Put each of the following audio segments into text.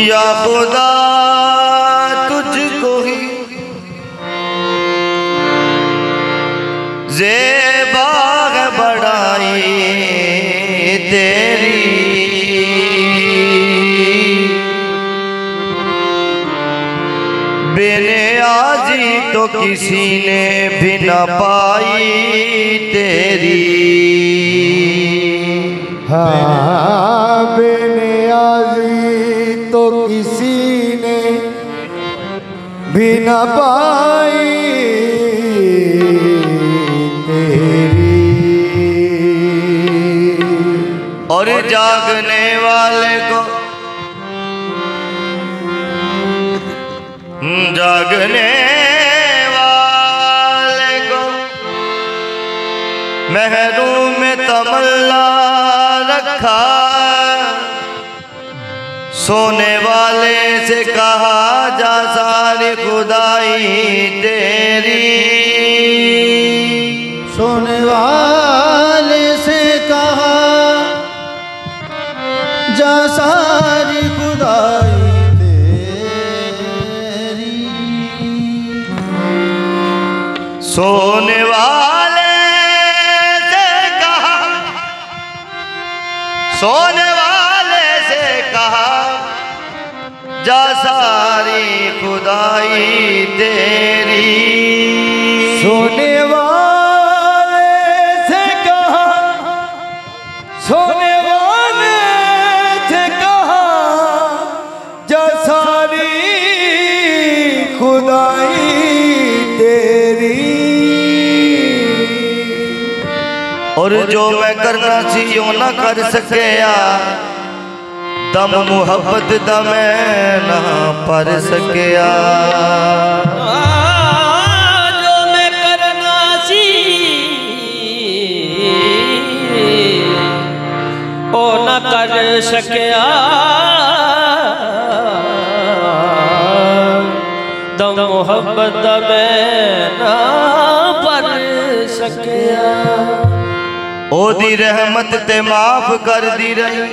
या खुदा तुझको ही ज़ेबा है बड़ाई तेरी, बेनियाज़ी तो किसी ने भी न पाई तेरी। हाँ बेनियाज़ी तो किसी ने भी न पाई तेरी। और जागने वाले को महरूम में तमन्ना रखा, सोने वाले से कहा जा सारी खुदाई तेरी। सोने वाले से कहा जा सारी खुदाई तेरी। सोने वाले से कहा जा सारी खुदाई तेरी। सोने वाले से कहा, सोने वाले से कहा जा सारी खुदाई तेरी। और जो मैं करना सी यो न कर सके यार, दम मुहब्बत दमे न पर सके यार। जो मैं करना सी ओ न कर सके दम मुहब्बत दमे न पर सके। ओ दी रहमत ते माफ कर दी रही,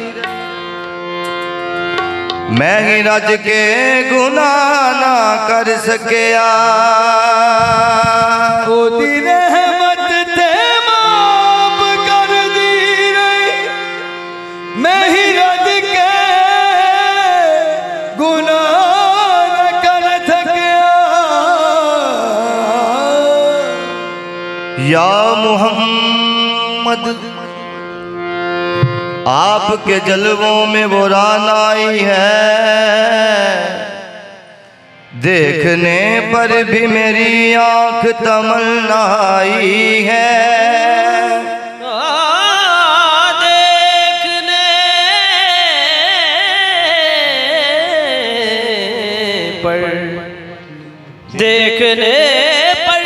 मैं ही रज के गुनाह ना कर सकिया। ओ दी रहमत ते माफ कर दी रही, मैं ही रज के गुनाह ना कर सकिया। या मुहम्मद आपके जलवों में वो रान आई है, देखने पर भी मेरी आंख तमन्नाई है। देखने पर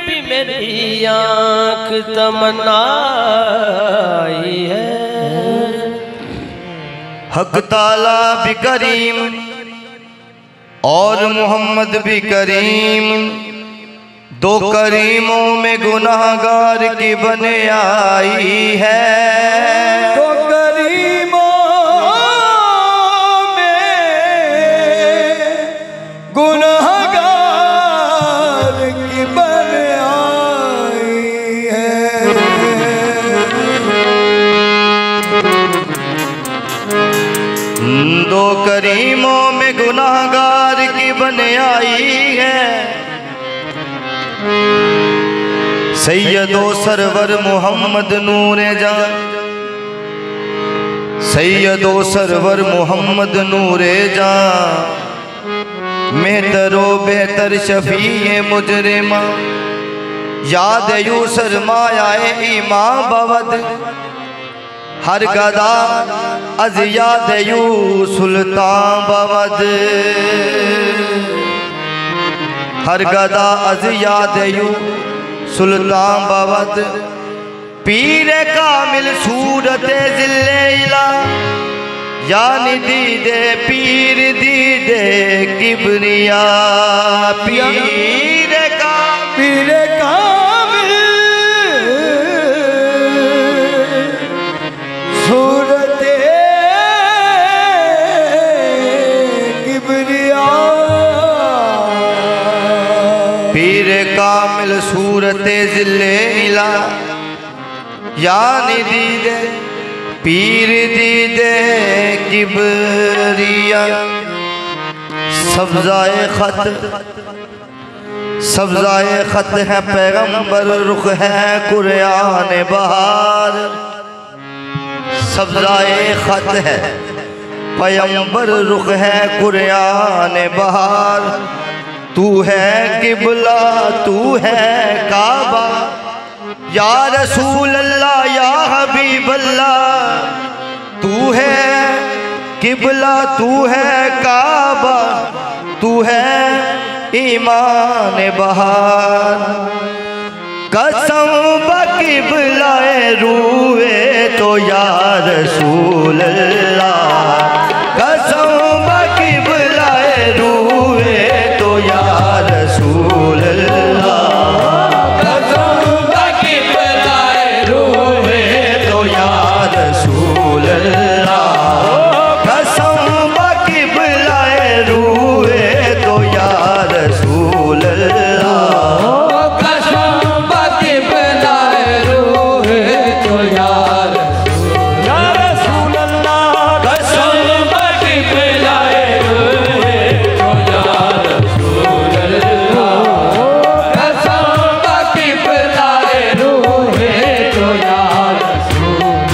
भी मेरी आंख तमन्नाई है। हक ताला भी करीम और मोहम्मद भी करीम, दो करीमों में गुनाहगार की बने आई है। दो करीमों में गुनाहगार की बने आई है। दो करीमों में गुनाहगार की बन आई है। सैयदो सरवर मोहम्मद नूरे जान, सैयदो सरवर मोहम्मद नूरे जान, मेहतरो बेहतर शफी मुजरिमा, याद यू सरमायाए ईमां बवद, हर गदा अज याद यू सुल्तान बवद, हर गदा अज याद यू सुल्तान बवद। पीर कामिल सूरत जिले इला, यानी दीदे पीर दीदे किबरिया, पीर कामिल सूरत किबरिया, पीर कामिल सूरत जिले इला, यानी दीदे पीर दीदे किबरिया। सब्ज़ाए खत, सब्ज़ाए खत है पैगंबर, रुख है कुरान बहार। सब्ज़ाए खत है पैगंबर, रुख है कुरान बहार। तू है किबला, तू है काबा, या रसूल अल्लाह या हबीब अल्लाह। तू है किबला, तू है काबा, तू है ईमान बहार। कसम बकिबलाए रूए तो या रसूल अल्लाह, कसम बकिबलाए रूए तो या रसूल अल्लाह, रसूल अल्लाह। कसम किबलाए रूए तो या रसूल अल्लाह, कसम किबलाए रूए तो या रसूल अल्लाह, कसम किबलाए रूए तो या रसूल अल्लाह,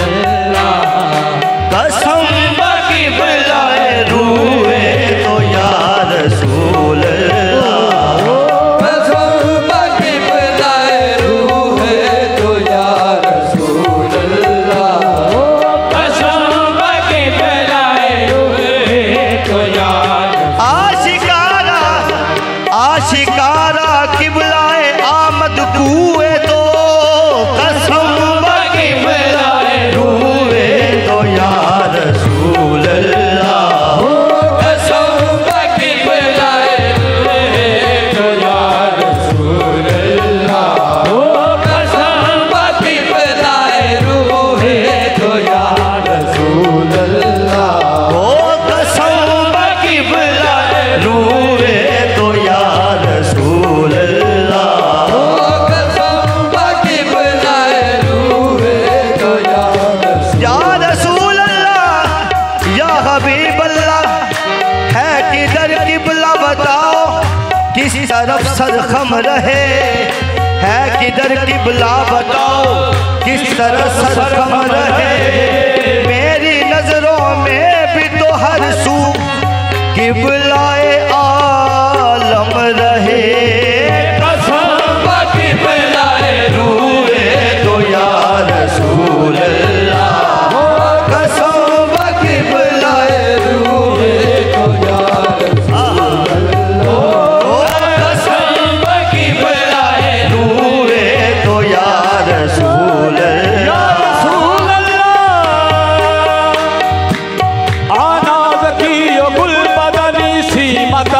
कसम किबलाए रूए तो या शिकारा किबलाए आमद कुए तो, कसम किबलाए रूए तो या रसूल अल्लाह, कसम किबलाए रूए तो या रसूल अल्लाह, कसम किबलाए रूए तो या रसूल अल्लाह, कसम किबलाए रूए तो या रसूल अल्लाह, कसम किबलाए रूए तो या रसूल अल्लाह, या हबीब अल्लाह। है किधर किबला बताओ, किस तरफ सरखम रहे। है किधर किबला बताओ, किस तरफ सरखम रहे। मेरी नजरों में भी तो हर सू किबलाए आलम रहे। कसम किबलाए रूए तो या रसूल अल्लाह, कसम किबलाए रूए तो या रसूल अल्लाह, कसम किबलाए रूए तो या रसूल अल्लाह। आना ज़की गुल बदनी सी मत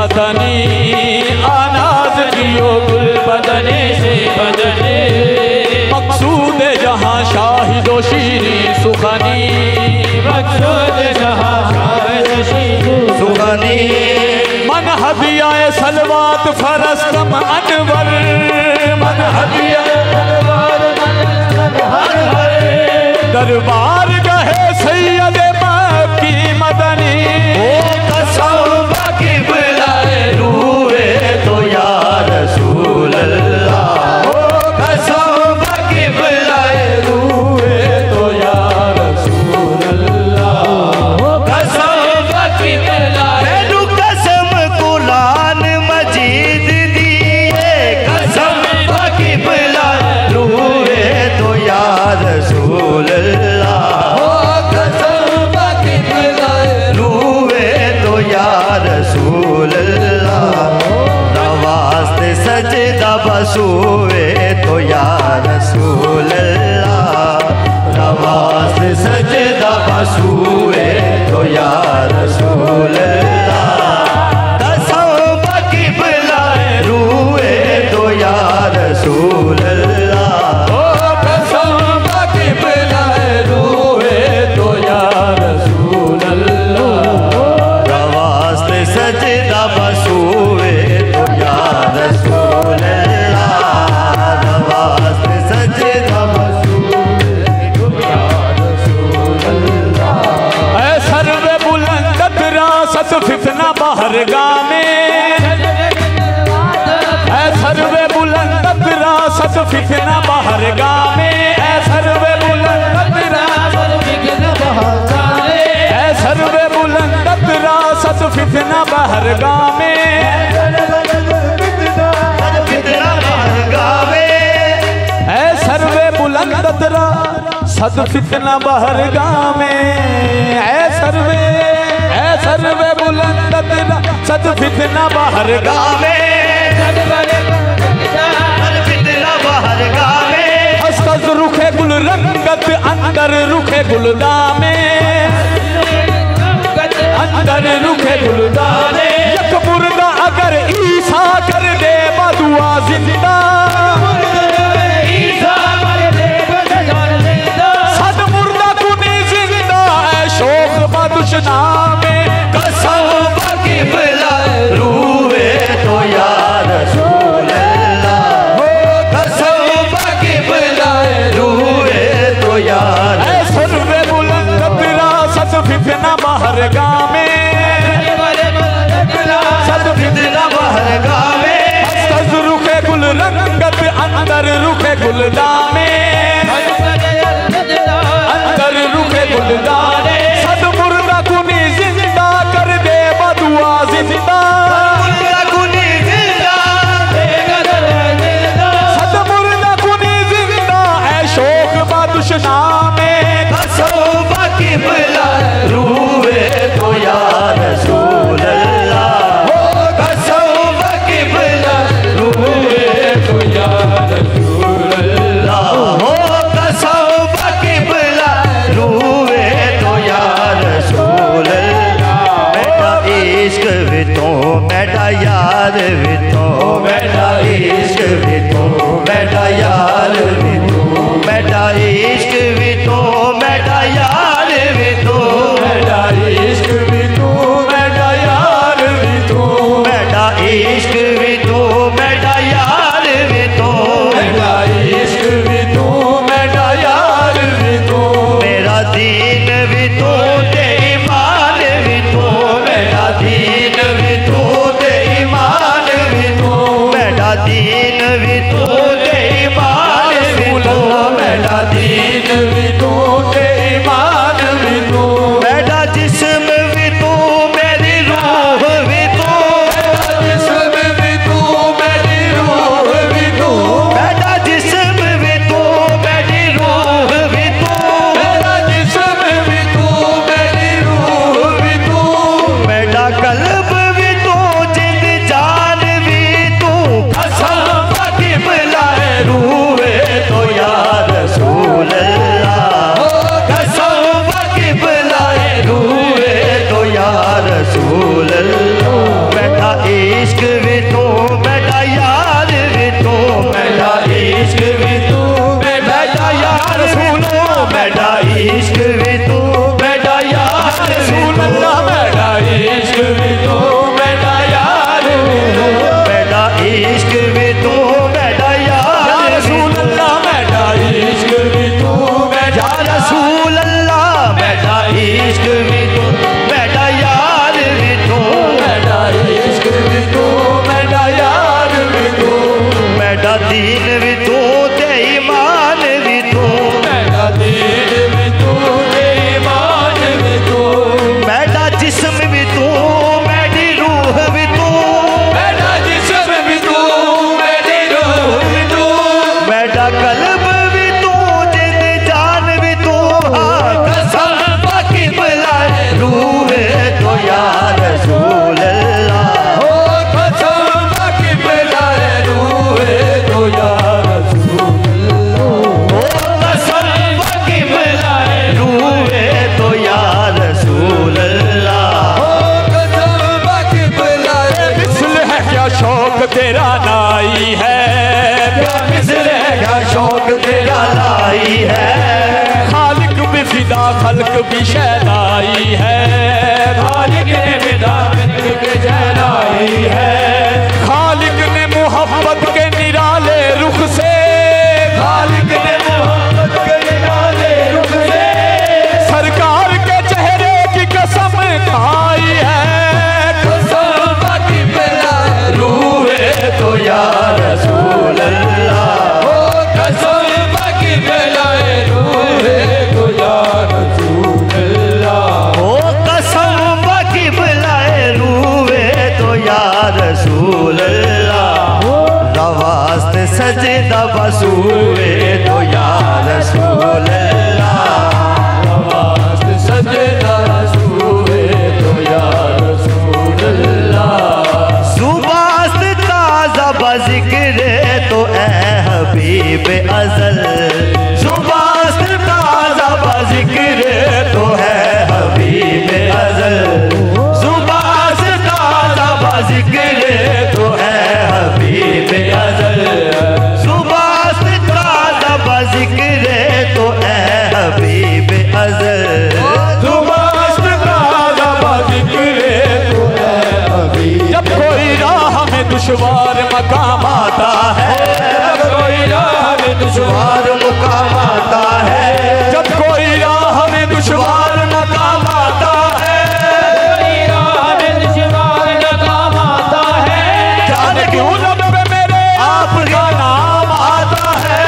मदनी आनाज जियो गुल बदने से बदने मकसूद जहाँ शाहिदो शीरी सुखनी मकसूद जहाँ शाहिदो शीरी सुखनी मन हदियाए सलवात फरस्तम अनवर मन हदियाए दरबार गहे सैयद मक्की मदनी ओ कसम की बुलाए रूए तो या रसूल अल्लाह। ओ कसम की बुलाए रूए तो या रसूल अल्लाह। कसम की बुलाए मैनू कसम कुरान मजीद दिए कसम की बुलाए रूए तो या रसूल अल्लाह। कसम की बुलाए रूए तो या रसूल अल्लाह। नवाज़ते सजदा बसूए तो या रसूल अल्लाह। नवाज़ते सजदा बसूए तो या रसूल अल्लाह। कसम की बुलाए रूए तो या रसूल अल्लाह। कसम की बुलाए रूए तो या रसूल अल्लाह। नवाज़ते सजदा बसूए तो या रसूल अल्लाह। नवाज़ते सजदा बसूए तो या रसूल अल्लाह। ऐ सर्वे बुलंदत रासत फितना बाहर गामे ऐ सर्वे बुलंदत रासत फितना बाहर गामे ऐ सर्वे बुलंदत रासत फितना बाहर गामे ऐ सर्वे बुलंदत रासत फितना बाहर गामे कितना गावे ऐ सर्वे बुलंदत रासत फितना बाहर गामे ऐ सर्वे बुलंदत रासत फितना बाहर गामे कितना बाहर गावे हस्तज रुखे गुल रंगत अंदर रुखे गुलदामे अंदर रुखे गुलदाने यक मुर्दा अगर ईसा कर दे बदुआ जिंदा सद मुर्दा कुनी जिंदा है शोख बदुशना में कसम की बुलाए रूए तो या रसूल अल्लाह। हो कसम की बुलाए रूए तो या ऐ सर्वे बुलंदत रासत फितना बाहर गामे सद कितना बाहर गावे हस्तज रुखे गुल रंगत अंदर रुखे गुलदामे अंदर रुखे गुलदाने सद मुर्दा कुनी जिंदा कर दे बदुआ जिंदा कुनी जिंदा सद मुर्दा कुनी जिंदा है शोक बादुशना में कसम की बुलाए रूए तो या रसूल अल्लाह। हो कसम की बुलाए रूए तो या रसूल अल्लाह। हो कसम की बुलाए रूए तो या रसूल अल्लाह। बेटा इश्क भी तो बेटा यार भी तो बेटा इश्क भी तो बेटा यार भी तो बेटा इश्क भी तो बेटा यार भी तो बेटा इश्क भी तू बेटा यार भी तू बेटा इश्क भी तो बेटा यार भी तो बेटा इश्क भी तू बेटा यार भी तू मेरा दीन भी तो ते ईमान भी तो मेरा दीन भी तो ते ईमान भी तो बेटा दीन भी तो ते ईमान तेरा नाई है, मिसरे का शौक तेरा लाई है, खालिक भी फिदा खल्क भी शहनाई है, खालिक ने विदा खल्क शहनाई है, खालिक ने मोहब्बत के निराले रुख से, खालिक ने मोहब्बत के निराले रुख से सरकार के चेहरे की कसम खाई है, कसम की बिला रूहे तो या रसूल अल्लाह, ओ कसम की बिला रूहे तो या रसूल अल्लाह, ओ कसम की बिला रूहे तो या रसूल अल्लाह, रवास्त सजदा बसूए तो या रसूल अल्लाह, रवास्त सजदा बसूए तो या रसूल अल्लाह, सुबास्त ताज़ा बज़िक्र तो ए हबीब अज़ल, सुबास्त ताज़ा बज़िक्र तो है हबीब अज़ल, सुबास्त ताज़ा बज़िक्र तो है हबीब अज़ल, सुबास्त ताज़ा बज़िक्र तो है हबीब अज़ल, सुबास्त ताज़ा बज़िक्र तो है हबीब। जब कोई राह में दुश्वार मकाम आता है, कोई राह में दुश्वार मुकाम आता है, जब कोई राह में दुश्वार मुकाम आता है, कोई राह में दुश्वार मुकाम आता है, जाने क्यों लब पे मेरे आपका नाम आता है,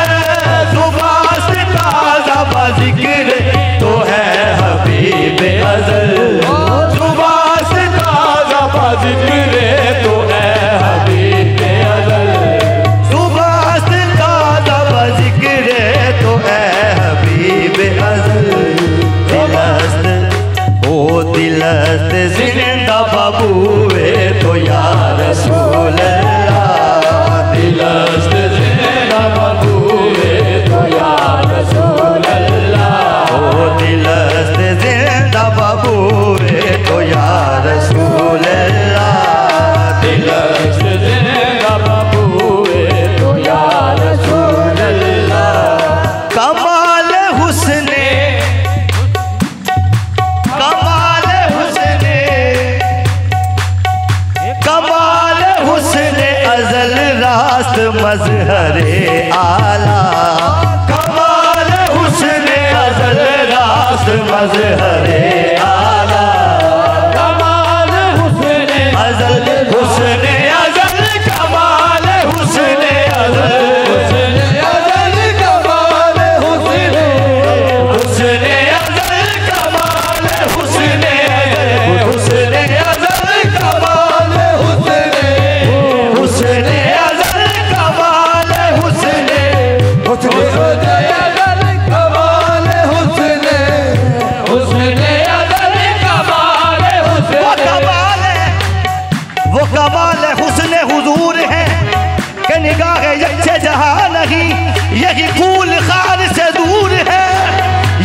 सुबास ताज़ा बज़िक्र तो है हबीब अज़ल, सुबास ताज़ा बज़िक्र तो है हबीब अज़ल, सुबास ताज़ा बज़िक्र तो है हबीब अज़ल, दिलस्त ओ दिलस्त जिंदा बबूए तो या रसूल अल्लाह, दिलस्त जिंदा बबूए तो या रसूल अल्लाह, ओ दिलस्त जिंदा बबूए तो या रसूल अल्लाह, दिलस्त जिंदा बबूए तो या रसूल अल्लाह, कमाल हुस्ने कमाल हुस्ने कमाल हुस्ने अज़ल रास्त मज़हरे आला, कमाल हुस्ने अज़ल रास्त मज़हरे आला, कमाल हुस्ने अज़ल हुस्ने अज़ल कमाल हुस्ने अज़ल हुस्ने अज़ल कमाल हुस्ने हुस्ने अज़ल कमाल हुस्ने हुस्ने अज़ल कमाल हुस्ने हुस्ने अज़ल कमाल हुस्ने हुस्ने अज़ल कमाल हुस्ने हुस्ने अज़ल कमाल हुस्ने, वो कमाल हुस्ने हुजूर है कि निगाह यक्से जहां नहीं, यही फूल खान से दूर है,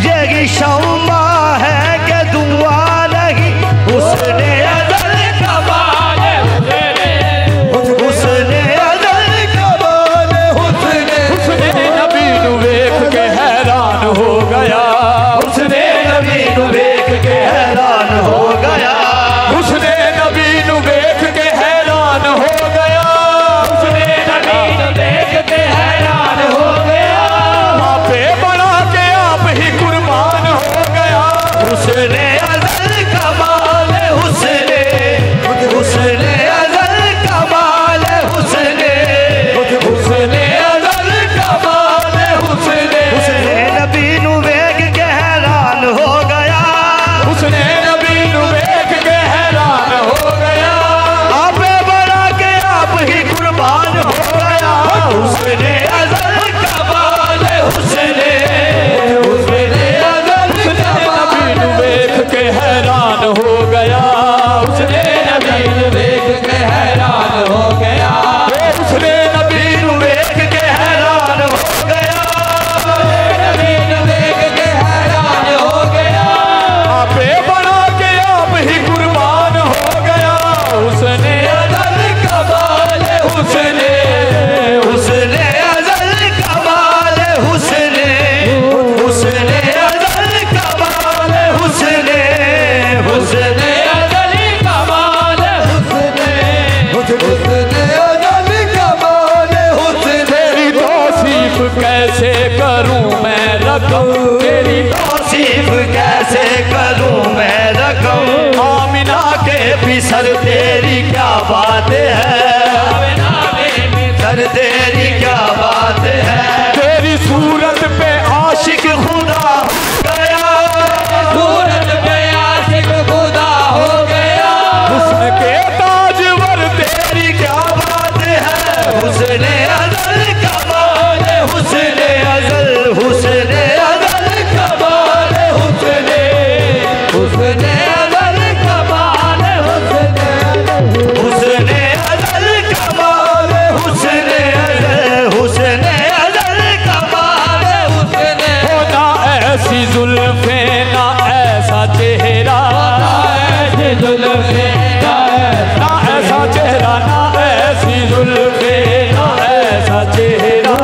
यही शौमा है कि दुआ नहीं, हुस्ने अज़ल कमाल हुस्ने हुस्ने अज़ल कमाल हुस्ने, उसने नबी नू वेख के हैरान हो गया, उसने नबी नू देख के हैरान हो गया, उसने नबी नू वेख के हैरान हो गया, उसने नबी नू देख के हैरान हो गया, आपे बना के आप ही कुर्बान हो गया, तेरी क्या बात है, सर तेरी क्या बात है। तेरी सूरत पे आशिक खुदा गया, सूरत पे आशिक खुदा हो गया। हुस्न के ताजवर तेरी क्या बात है, हुस्ने अज़ल कमाल, हुस्ने अज़ल, हुस्ने अज़ल कमाल, हुस्ने अज़ल कमाल, हुस्ने अज़ल कमाल, हुस्ने अज़ल कमाल, हुस्ने होना ऐसी जुल्फे ना ऐसा चेहरा, ना ऐसी जुल्फे ना ऐसा चेहरा, ना ऐसी जुल्फे ना ऐसा चेहरा,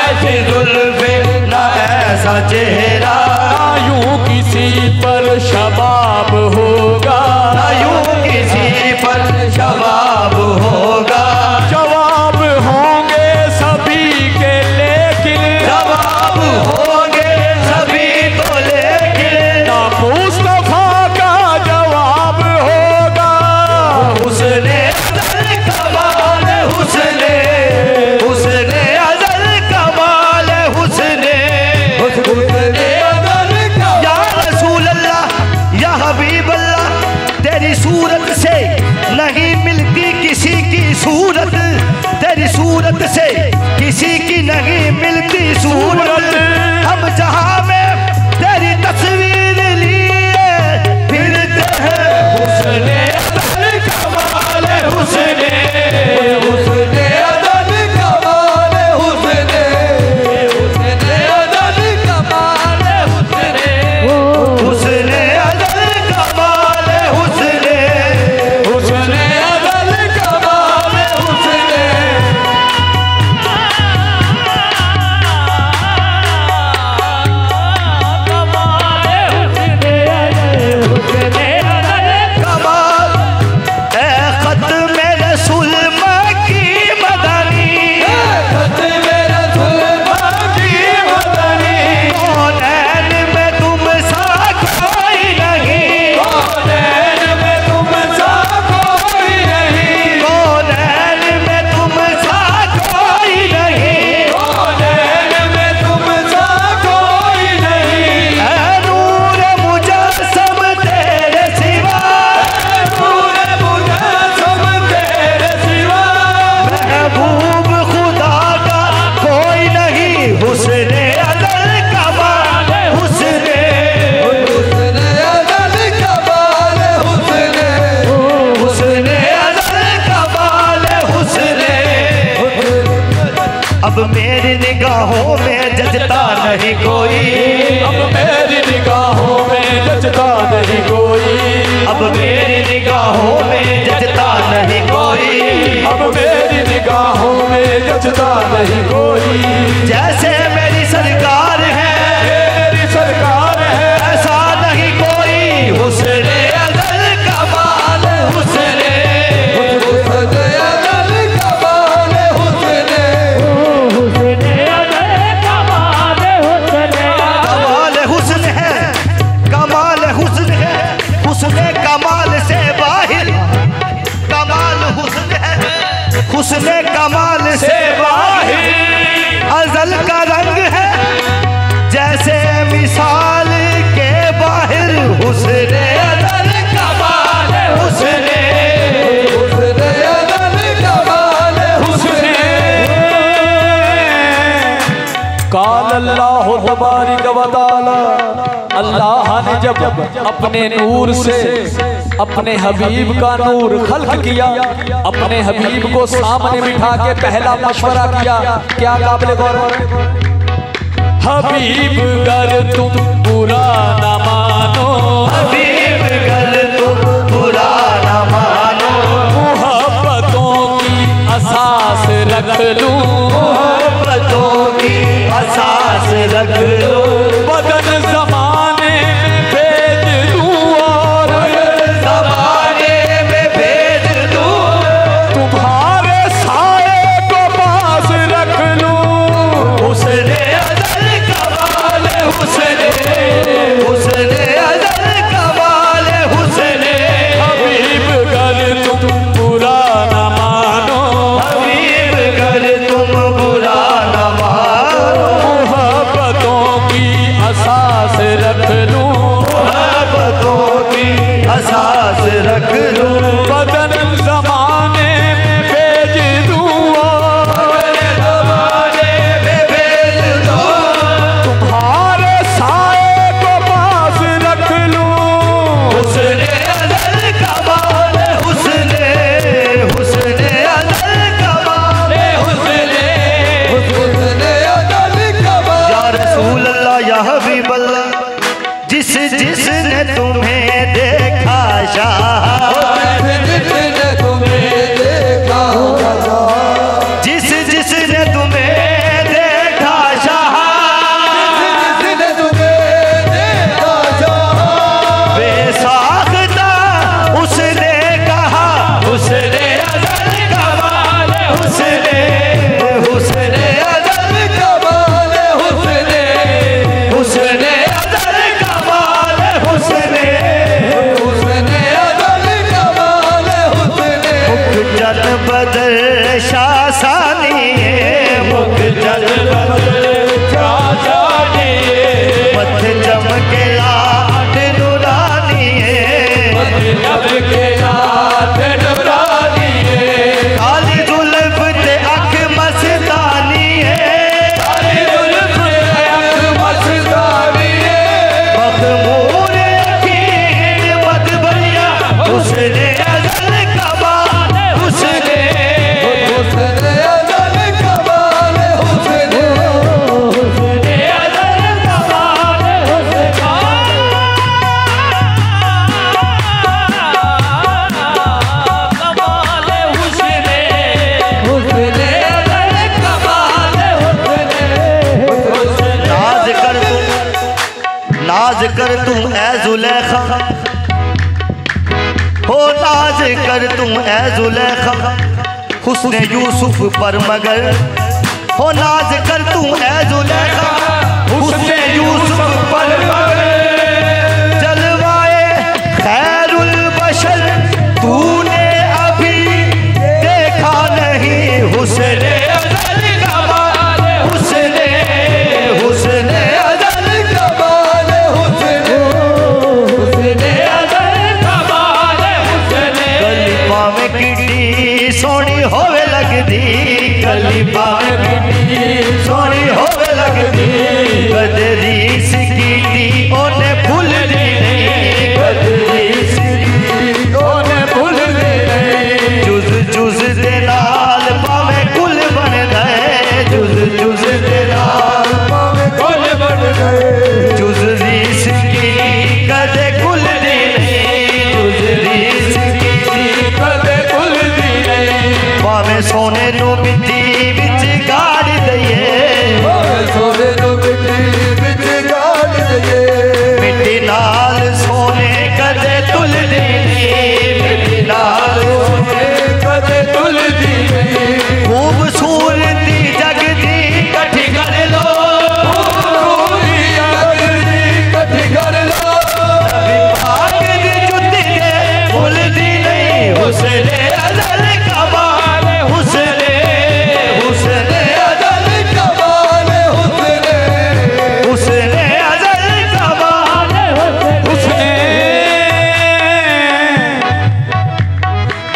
ऐसी जुल्फे ना ऐसा चेहरा, ना यूं किसी पर शबाब होगा, ना यूं किसी पर शबाब होगा। जवाब होंगे सभी के लेकिन, जवाब होंगे सभी तो लेकिन, ना मुस्तफा का जवाब होगा। हुस्ने अज़ल कमाल, हुस्ने अज़ल कमाल, हुस्ने अज़ल कमाल। या रसूल अल्लाह, या हबीब अल्लाह, तेरी सूरत से नहीं मिलती किसी की सूरत, तेरी सूरत से किसी की नहीं मिलती सूरत। हम जहां में तेरी तस्वीर लिए फिरते हैं, हुस्ने अज़ल कमाल, हुस्ने अज़ल कमाल, हुस्ने अज़ल कमाल, हुस्ने अज़ल कमाल, हुस्ने अज़ल कमाल, हुस्ने कमाल। ए ख़त्म रसूल की मदनी, ख़त्म रसूल की मदनी, कौनैन में तुम सा कोई नहीं, कौनैन में तुम सा कोई नहीं, कौनैन में तुम सा कोई नहीं, कौनैन में तुम सा कोई नहीं। ऐ नूर मुजस्सम तेरे सिवा, नूर मुजस्सम तेरे सिवा, महबूब खुदा का कोई नहीं, हुस्ने अज़ल कमाल, हुस्ने अज़ल कमाल, हुस्ने अज़ल कमाल, हुस्ने। अब मेरी निगाहों में जचता नहीं कोई, अब मेरी निगाहों में जचता नहीं कोई, अब मेरी निगाहों में जचता नहीं कोई, अब मेरी निगाहों में जचता नहीं कोई। जैसे मेरी सरकार है मेरी सरकार है, ऐसा नहीं कोई, हुस्ने अज़ल कमाल, हुस्ने अज़ल कमाल, हुस्ने कमाल हुस्न है, कमाल हुस्न है, हुस्ने कमाल से बाहिर, कमाल हुस्न है, हुस्ने कमाल से बाहिर, अज़ल का रंग है जैसे मिसाल के बाहिर, हुस्ने अज़ल कमाल, हुस्ने अज़ल कमाल, हुस्ने। काल अल्लाह तबारक व तआला, अल्लाह ने जब अपने नूर से अपने हबीब का नूर खल्क किया, अपने हबीब को सामने बिठा के पहला मशवरा किया। क्या काबिल गौर, हबीब गर तुम बुरा न मानो, हबीब गर तुम बुरा न मानो, मोहब्बतों की असास रख लूं, मोहब्बतों की असास रख लो, बदन जमाने में भेज दूं और ज़माने में भेज दूं, तुम्हारे साए को पास रख लूं। हुस्ने अज़ल कमाल, हुस्ने अज़ल कमाल, हुस्ने हबीब गर नाज कर तुम ए जुलेखा हुस्न यूसुफ पर मगर, हो नाज कर तुम ए जुलेखा हुस्न यूसुफ पर मगर। जलवाए खैरुल बशर तूने अभी देखा नहीं, हुस्न अज़ल कमाल हुस्न हुस्न अज़ल कमाल हुस्न हुस्न अज़ल कमाल हुस्न। गलीबा में किड्डी सोनी होवे लगदी, गलीबा में किड्डी सोनी होवे लगदी। कदरी सिकीती ओने भूल दी नहीं, कदरी सिकीती ओने भूल दी नहीं। जुज जुज दे नाल पावे कुल बन गए, जुज जुज दे नाल पावे कुल बन गए। जुज दी सिकीती कदे कुल दी नहीं, जुज दी सिकीती कदे कुल दी नहीं। पावे सोने नू मिट्टी विच गाड़ दईए, सोने नू मिट्टी विच गाड़ दईए। मिट्टी नाल सोने कदे तुल दी नहीं, मिट्टी नाल सोने कदे तुल दी नहीं। खूबसूरती जग दी कठी कर लो, खूबसूरती जग दी कठी कर लो। नबी पाक दी जुत्ती दे भूल दी नहीं, हुस्न अज़ल कमाल हुस्न हुस्न अज़ल कमाल हुस्न हुस्न अज़ल कमाल हुस्न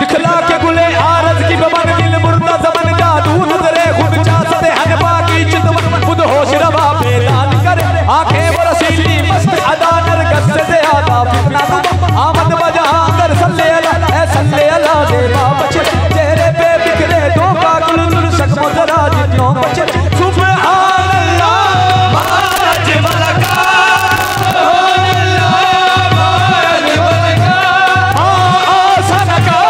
दिखला के गुले आरज़ की बमन दिल मुर्दा ज़मन जादू नज़रे खुद चाहते हन बाकी चितवन खुद होश रवा बेदान कर। आंखें बरसीली मस्त अदा नरगस से ज़्यादा फितना तुम आमद बजा अंदर सल्ले अला ए सल्ले अला देवा बचे। चेहरे पे बिखरे दो काकुल तुल शक्म जरा जितनों बचे। सुभान अल्लाह महाराज मलका सनका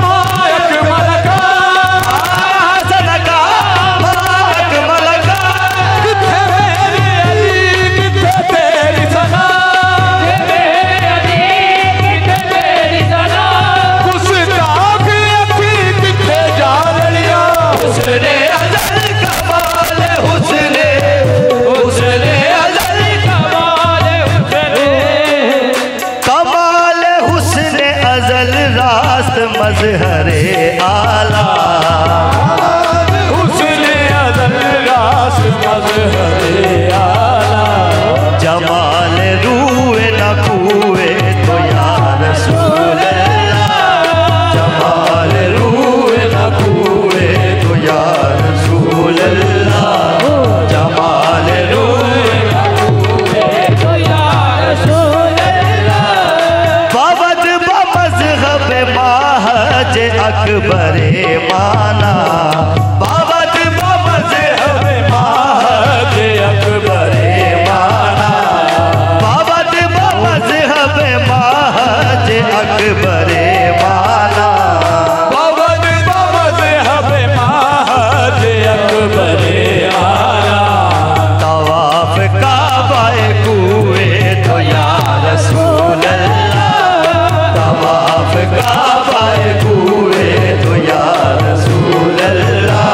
मायक मलका सनका मायक मलका। किथे मेरी अली किथे तेरी सना, गुस्ताख अखी किथे जा रलिया। हुस्न अज़ल कमाल हुस्न हुस्न अज़ल कमाल हुस्न कमाल हुस्न अज़ल रास्त मज़हरे आला। हुस्न अज़ल रास मज़हरे आला। जमाल रूए न कुए तो या रसूल अल्लाह, जमाल रूए न कुए तो या रसूल अल्लाह, जमाल रूए न कुए तो या रसूल अल्लाह। बाबत बमज़हब माहज अकबरे माना, बाबत बमज़हब माहज अकबरे माना। बाबत बमज़हब माहज अकबरे माना। बाबत मज़हब महज अकबरे आला। तवाफ काबाए कुए तो या रसूल अल्लाह, तवाफ काबाए कुए तो या रसूल अल्लाह,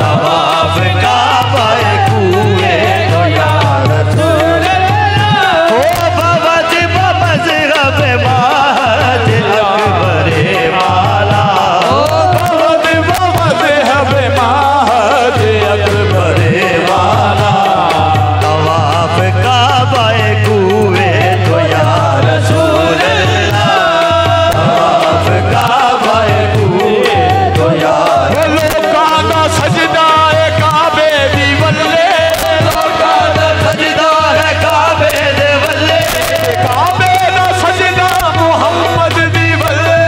तवाफ काबाए कुए तो या रसूल अल्लाह। हो बाबत बमज़हब माहज अकबरे माला, बाबत मज़हब महज अकबरे माला। तवाफ काबाए कुए तो या रसूल अल्लाह, तवाफ काबाए कुए तो या लोका दा सजदा है काबे दी वल्ले, लोका दा सजदा है काबे दे वल्ले, काबे दा सजदा मुहम्मद दी वल्ले।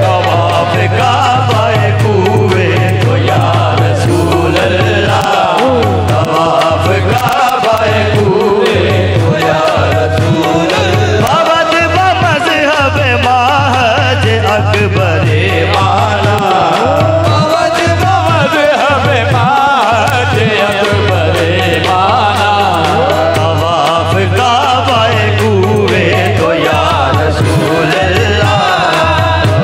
तवाफ काबाए कुए तो या रसूल अल्लाह, तवाफ काबाए कुए तो या रसूल अल्लाह। बाबत बमज़हब माहज अकबरे माला, बाबत मज़हब महज अकबरे माना। तवाफ काबाए कुए तो या रसूल अल्लाह,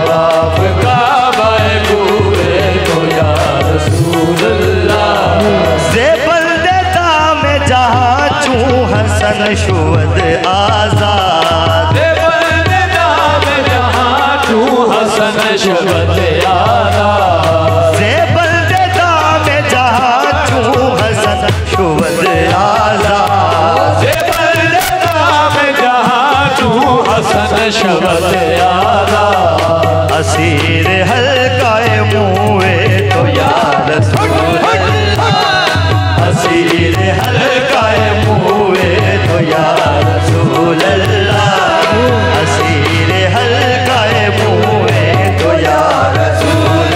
शुवद आजाद बंदे नाम जहां तू हसन शुवद आजाद से बंदे नाम जहां तू हसन शुवद आजाद से बंदे नाम जहां तू हसन शुवद आजाद असीर हल्काए मुए तो या रसूल असीर हल्काए मुए तो या रसूल अल्लाह असीर हल्काए मुए तो या रसूल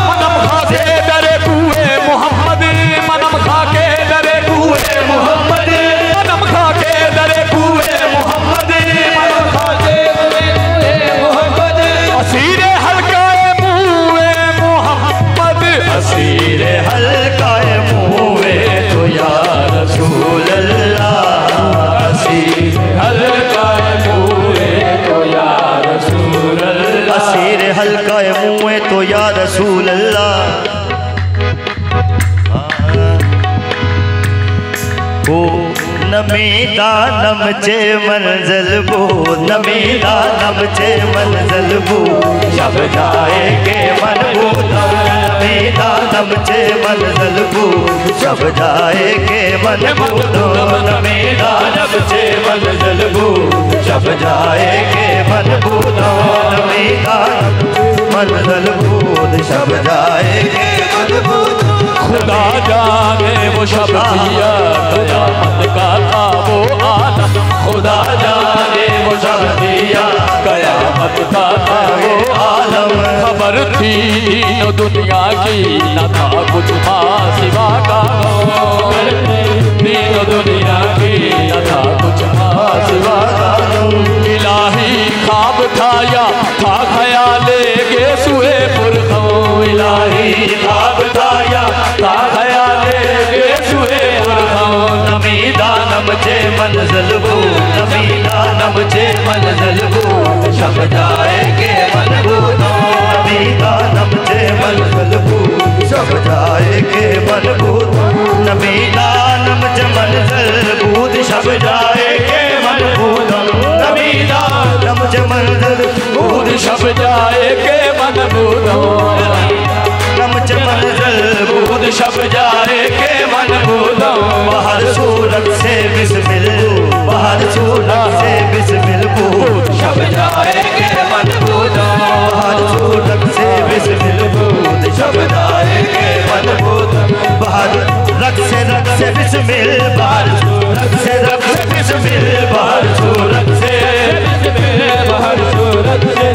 मनम खाके डरे कुए मोहम्मद मनम खाके डरे कुए मोहम्मद मनम खाके डरे कुए मोहम्मद मनम खाके डरे कुए मोहम्मद असीर हल्काए मुए मोहम्मद असीर हल्काए मुए तो या रसूल अल्लाह असीर हल्काए मुए तो या रसूल अल्लाह असीर हल्काए मुए तो या रसूल अल्लाह ओ नमीदा नमचे मंजल बो नमीदा नमचे मंजल बो शब जाए के मन बो नमीदा नमचे मंजल बो शब जाए के मन बो नमीदा नमचे मंजल बो शब जाए के मन बो नमीदा मंजल बो शब जाए के मन बो खुदा जाने वो शब दिया कयामत का था वो आलम खुदा जाने वो शब दिया कयामत का था वो आलम खबर थी न दुनिया की न था कुछ माँ सिवा का तीन दुनिया की न था कुछ माँ सिवा का इलाही खाब था या था ख्याले गे सुए पुरखों इलाही खाब था या था ख्याले गे सुए पुरखों नमीदा नमचे मंजल बो नमीदा नमचे मंजल बो शब जाए के मन बो नमीदा नमचे मंजल बो शब जाए के मन बो नमीदा नमचे मंजल बो शब जाए के मन बो नमीदा नमचे मंजल बो शब जाए के मन बूदो नमचे मंजल बो शब जाए के मन बूदो बाहर सूरत से बिस्मिल बाहर सूरत से बिस्मिल बूद शब जाए के मन बूदो बाहर सूरत से बिस्मिल बूद शब जाए के मन बूद बाहर रख से बिस्मिल बाहर सूरत से रख से बिस्मिल बाहर सूरत से बाहर सूरत से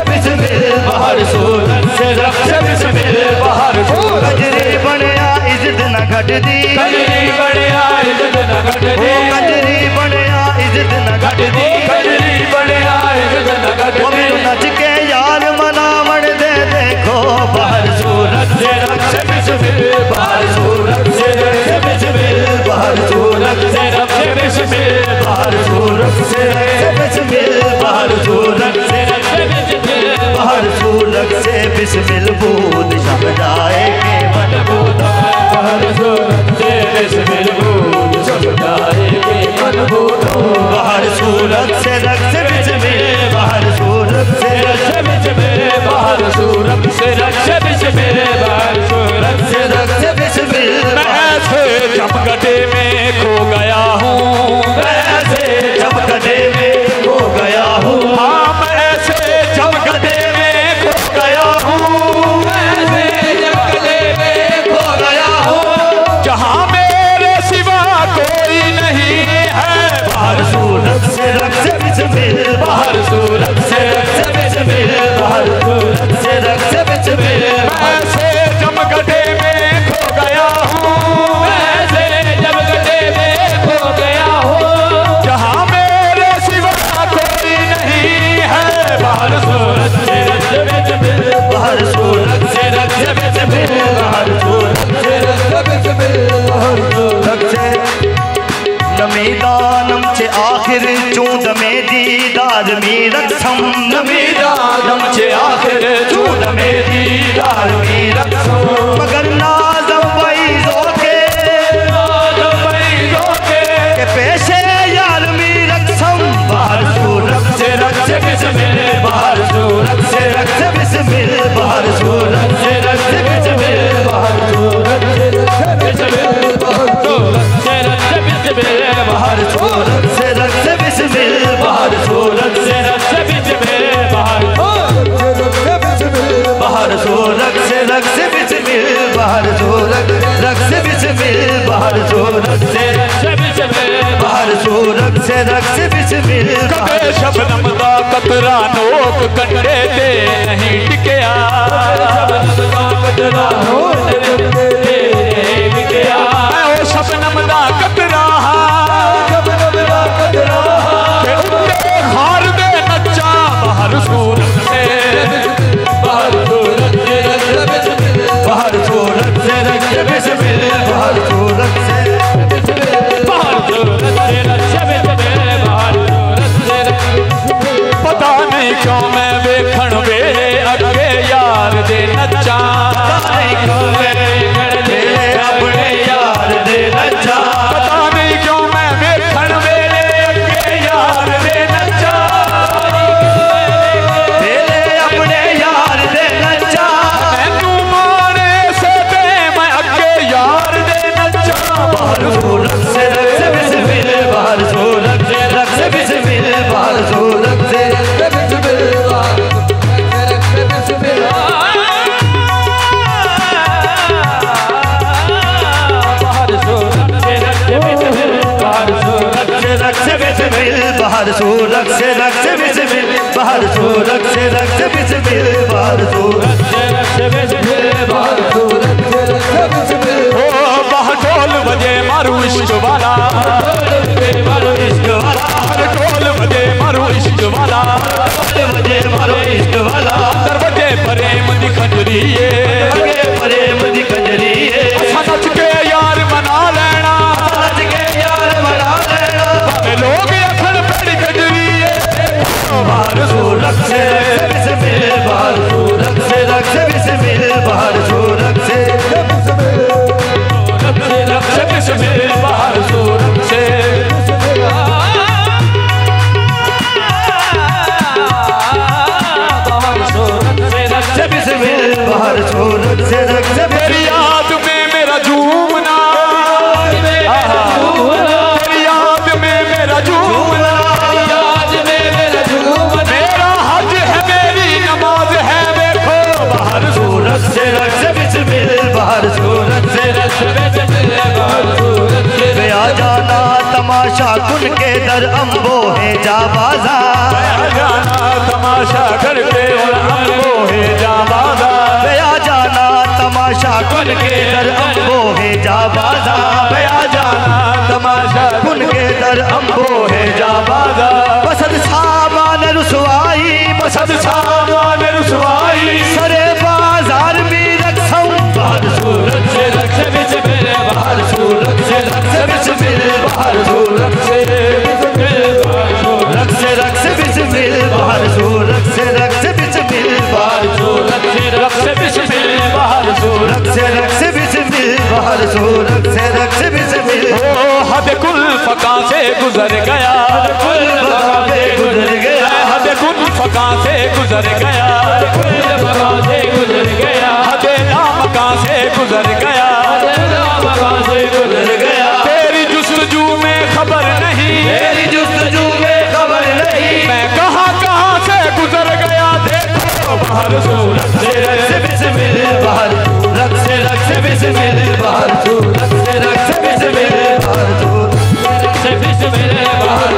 बिस्मिल बाहर सूरत से रख से बिस्मिल बाहर सूरत कजरी बनया इज्जत न घट दी कजरी बढ़िया इज्जत न घट दी कजरी बनया इज्जत न घट दी कजरी बढ़िया इज्जत न घट दी नच के यार मनावण दे देखो बाहर सूरत से रख से बिस्मिल बाहर सूरत से रख से बिस्मिल बाहर सूरत से रख से बिस्मिल बाहर सूरत से रख से बिस्मिल बाहर सूरत से रख से बिस्मिल बाहर सूरत से बिस्मिल बूद शब जाए के मन बूद बाहर सूरत से बिस्मिल बूद शब जाए के मन बूदो बाहर सूरत से रख से बिस्मिल बाहर सूरत से रख से बिस्मिल बाहर सूरत से रख से बिस्मिल बाहर सूरत से रख से बिस्मिल मैं ऐसे जमगटे में खो गया हूँ ऐसे जब गड्ढे में खो गया हूँ हाँ मैं ऐसे जमगटे में खो गया हूँ ऐसे जमगटे में खो गया हूँ जहाँ मेरे सिवा कोई नहीं है बाहर सूरत से रख से बिस्मिल बाहर सूरत से बाहर सूरत से रक्स बिस्मिल कदे शबनम दा कतरा नोक कंडे ते नहीं टिकया कतरा ओ शबनम दा कतरा हार दे नच्चा बाहर सूरत से बाहर सूरत से बाहर सूरत से रक्स बिस्मिल बाहर सूरत से पता नहीं क्यों मैं वेखण वेले अगे यार दे नच्चा अपने यार दे नच्चा पता नहीं क्यों मैं वेखण वेले अगे यार दे नच्चा अपने यार दे नच्चा मैनू मारे से ते मैं अगे यार दे नच्चा बाहर सूरत से रक्स बिस्मिल बाहर सूरत से रक्स बिस्मिल बाहर सूरत से बाहर सूरत से रक्स बिस्मिल बाहर सूरत से रक्स बिस्मिल बाहर सूरत से रक्स बिस्मिल बाहर सूरत से रक्स बिस्मिल ओ बाहर ढोल बजे मारू इश्क वाला मारो इश्क वाला ढोल बजे मारू इश्क वाला बजे मारो इश्क वाला दरवाजे प्रेम दी खंजरी प्रेम दी खंजरी सच के यार मना लेना सच के यार मना लेना लोग अखड़ पड़ी खंजरी बाहर सूरत से रक्स बिस्मिल बाहर सूरत से रक्स बिस्मिल बाहर सूरत से रक्स बिस्मिल बाहर सूरत से बाहर सूरत से रक्स तेरी याद में मेरा झूमना तेरी याद में मेरा झूमना मेरा हज है मेरी नमाज है देखो बाहर सूरत से रक्स बिस्मिल बाहर सूरत से रक्स बिस्मिल बाहर सूरत से गया जाना तमाशा कुन के दर अम्बो है जा बाजार जाना तमाशा करके और अम्बो है जा बाजार गया जाना तमाशा कुन के दर अम्बो है जा बाजार गया जाना तमाशा कुन के दर अम्बो है जा बाजार बसद सामान रुसवाई बसद सामान रुसवाई सरे बाजार भी रक्सम बाहर सूरत से रक्स बिस्मिल बाहर सूरत से रक्स बिस्मिल बाहर सूरत से रक्स बिस्मिल बाहर सूरत से रक्स बिस्मिल बाहर सूरत से रक्स बिस्मिल बाहर सूरत से रक्स बिस्मिल बाहर सूरत से रक्स बिस्मिल ओ हद कुल फका से गुजर गया कुल फका से गुजर गया हद कुल फका से गुजर गया कुल फका से गुजर गया हद नामका से गुजर गया फका से गुजर गया तेरी जुस्तजू में खबर नहीं मेरी जुस्तजू में खबर नहीं मैं कहाँ से गुजर गया देखो बाहर सूरत से रक्स बिस्मिल बाहर रक्स बिस्मिल बाहर सूरत से रक्स बिस्मिल बाहर सूरत से बिस्मिल बाहर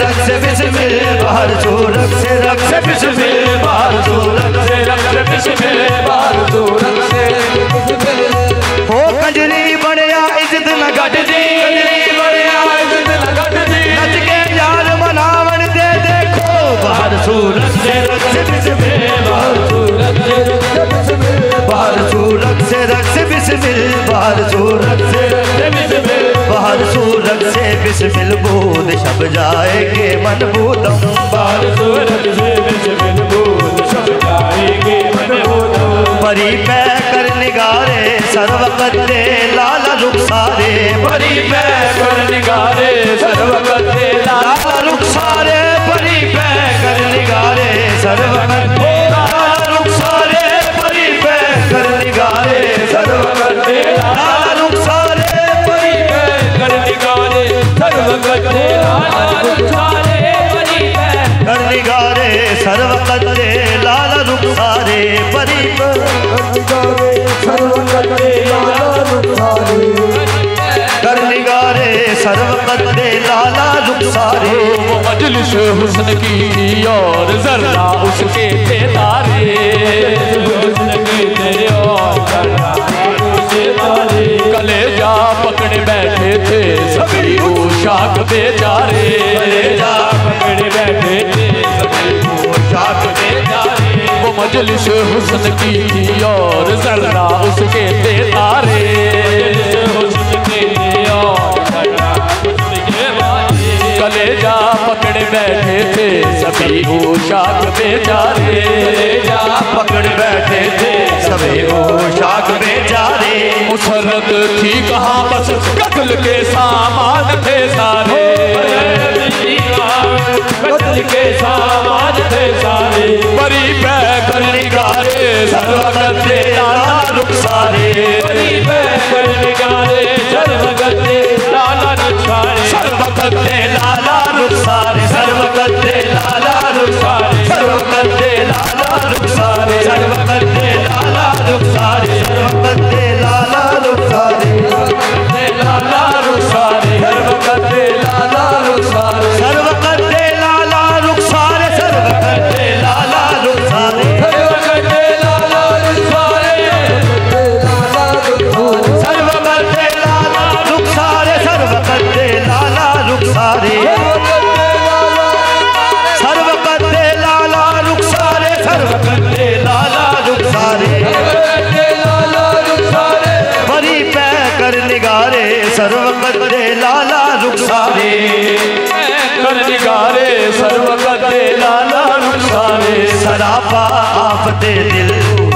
रक्स बिस्मिल बाहर सूरत से रक्स बिस्मिल बाहर सूरत से रक्स बिस्मिल बाहर सूरत से हो कंजरी बढ़िया इज्जत न घट दी कंजरी बढ़िया इज्जत न घट दी नच के यार मनावन दे देखो बाहर सूरत से रक्स बिस्मिल बाहर सूरत से रक्स बिस्मिल बाहर सूरत से रक्स बिस्मिल बाहर सूरत से रक्स बिस्मिल बाहर सूरत से बिस्मिल बोध शब जाएंगे मन बूदम बाहर सूरत से बिस्मिल बोध शब जाएंगे मन बूदम परी पै कर निगारे सर्वकते लाल रुखसारे परी पै कर निगारे सर्वकते लाल रुखसारे परी पै कर निगारे सर्वकते लाल रुखसारे परी पै कर निगारे सर्वकते लाल रुखसारे परी पै कर निगारे सर्वकते लाल रुखसारे परी पै कर निगारे सर्वकते लाल रुखसारे निगारे परी सर्व करते कर निगारे सर्व करते लाला रुखसारे। वो मजलिस हुस्न की और जर्रा उसके थे तारे, कलेजा पकड़े बैठे थे सभी पोशाक बेचारे, कलेजा पकड़े बैठे थे सभी पोशाक बेचारे। वो मजलिस हुस्न की और जर्रा उसके थे तारे, कलेजा पकड़ बैठे थे सभी पोशाक बेचारे, कलेजा पकड़ बैठे थे सभी पोशाक बेचारे। मुसरत थी कहाँ बस कत्ल के सामान थे सारे, कत्ल के सामान थे सारे। बरी पैकर निगारे सर्व करते लाला रुखसारे, बरी पैकर निगारे सर्व करते लाला रुखसारे, सर्व करते लाला रुखसारे, सर्व करते लाला रुखसारे, सर्व करते लाला रुखसारे, सर्व करते लाला रुखसारे, सर्व करते लाला रुखसारे, लाला रुखसारे, सर्व करते लाला रुखसारे, सर्व करते लाला रुखसारे, सर्व करते लाला रुखसारे, सर्व करते लाला रुखसारे, सर्व करते लाला रुखसारे, सर्व करते लाला रुखसारे, सर्व करते लाला रुखसारे, सर्व करते लाला रुखसारे। बरी पैकर निगारे सर्व करते लाला रुखसारे, कर निगारे सर्व करते लाला रुखसारे। सरापा आफते दिल,